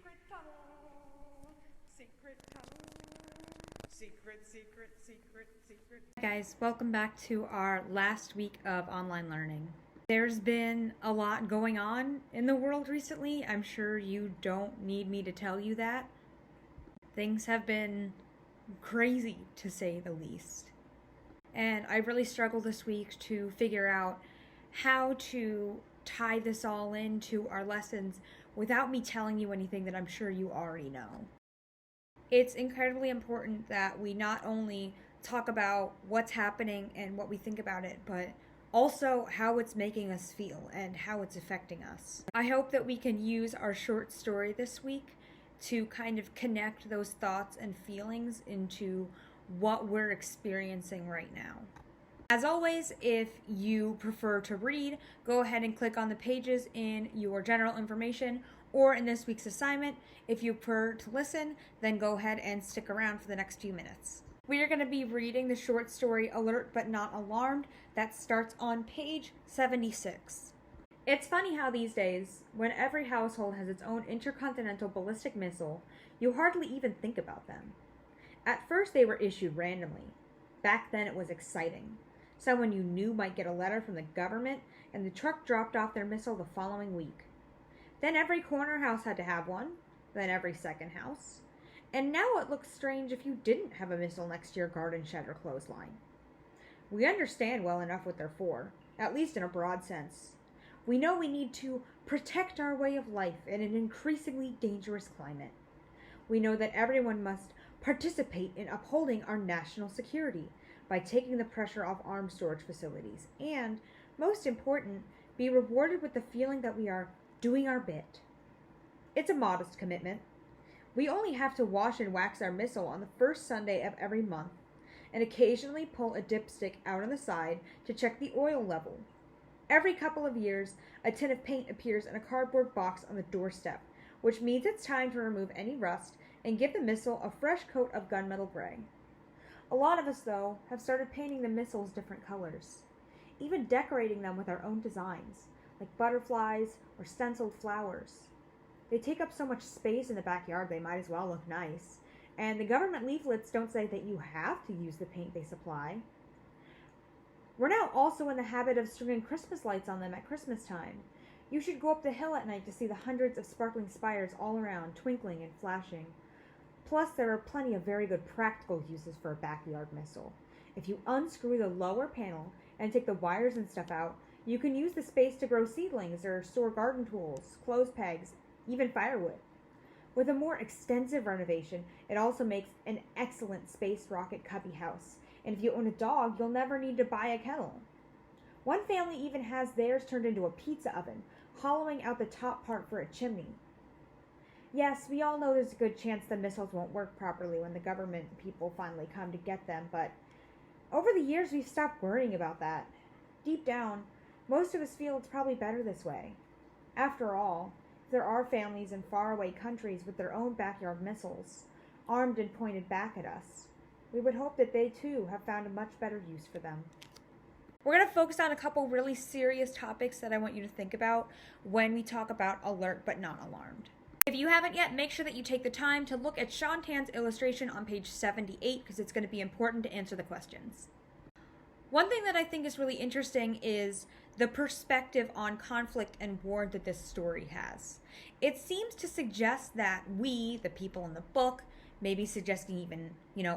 Secret tunnel. Secret tunnel. Secret. Guys, welcome back to our last week of online learning. There's been a lot going on in the world recently. I'm sure you don't need me to tell you that. Things have been crazy, to say the least. And I really struggled this week to figure out how to tie this all into our lessons without me telling you anything that I'm sure you already know. It's incredibly important that we not only talk about what's happening and what we think about it, but also how it's making us feel and how it's affecting us. I hope that we can use our short story this week to kind of connect those thoughts and feelings into what we're experiencing right now. As always, if you prefer to read, go ahead and click on the pages in your general information or in this week's assignment. If you prefer to listen, then go ahead and stick around for the next few minutes. We are going to be reading the short story Alert But Not Alarmed that starts on page 76. It's funny how these days, when every household has its own intercontinental ballistic missile, you hardly even think about them. At first they were issued randomly. Back then it was exciting. Someone you knew might get a letter from the government, and the truck dropped off their missile the following week. Then every corner house had to have one, then every second house. And now it looks strange if you didn't have a missile next to your garden shed or clothesline. We understand well enough what they're for, at least in a broad sense. We know we need to protect our way of life in an increasingly dangerous climate. We know that everyone must participate in upholding our national security by taking the pressure off arms storage facilities and, most important, be rewarded with the feeling that we are doing our bit. It's a modest commitment. We only have to wash and wax our missile on the first Sunday of every month and occasionally pull a dipstick out on the side to check the oil level. Every couple of years, a tin of paint appears in a cardboard box on the doorstep, which means it's time to remove any rust and give the missile a fresh coat of gunmetal gray. A lot of us, though, have started painting the missiles different colors, even decorating them with our own designs, like butterflies or stenciled flowers. They take up so much space in the backyard they might as well look nice, and the government leaflets don't say that you have to use the paint they supply. We're now also in the habit of stringing Christmas lights on them at Christmas time. You should go up the hill at night to see the hundreds of sparkling spires all around, twinkling and flashing. Plus, there are plenty of very good practical uses for a backyard missile. If you unscrew the lower panel and take the wires and stuff out, you can use the space to grow seedlings or store garden tools, clothes pegs, even firewood. With a more extensive renovation, it also makes an excellent space rocket cubby house. And if you own a dog, you'll never need to buy a kennel. One family even has theirs turned into a pizza oven, hollowing out the top part for a chimney. Yes, we all know there's a good chance the missiles won't work properly when the government people finally come to get them, but over the years we've stopped worrying about that. Deep down, most of us feel it's probably better this way. After all, there are families in faraway countries with their own backyard missiles, armed and pointed back at us. We would hope that they too have found a much better use for them. We're going to focus on a couple really serious topics that I want you to think about when we talk about alert but not alarmed. If you haven't yet, make sure that you take the time to look at Sean Tan's illustration on page 78 because it's going to be important to answer the questions. One thing that I think is really interesting is the perspective on conflict and war that this story has. It seems to suggest that we, the people in the book, maybe suggesting even,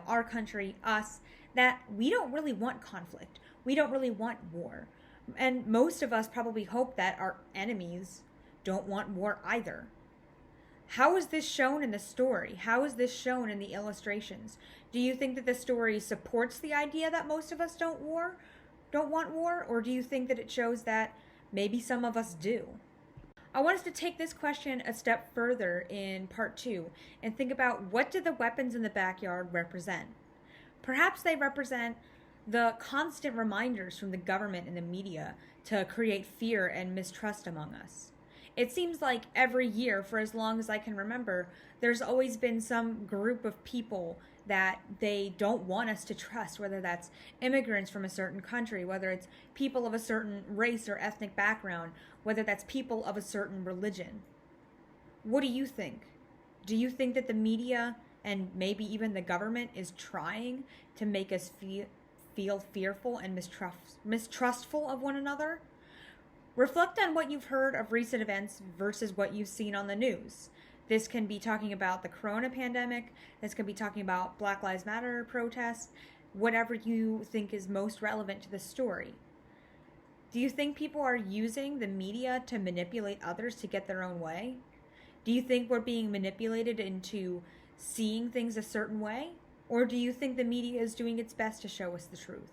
our country, us, that we don't really want conflict. We don't really want war. And most of us probably hope that our enemies don't want war either. How is this shown in the story? How is this shown in the illustrations? Do you think that the story supports the idea that most of us don't want war? Or do you think that it shows that maybe some of us do? I want us to take this question a step further in part 2 and think about, what do the weapons in the backyard represent? Perhaps they represent the constant reminders from the government and the media to create fear and mistrust among us. It seems like every year, for as long as I can remember, there's always been some group of people that they don't want us to trust, whether that's immigrants from a certain country, whether it's people of a certain race or ethnic background, whether that's people of a certain religion. What do you think? Do you think that the media and maybe even the government is trying to make us feel fearful and mistrustful of one another? Reflect on what you've heard of recent events versus what you've seen on the news. This can be talking about the corona pandemic. This can be talking about Black Lives Matter protests, whatever you think is most relevant to the story. Do you think people are using the media to manipulate others to get their own way? Do you think we're being manipulated into seeing things a certain way? Or do you think the media is doing its best to show us the truth?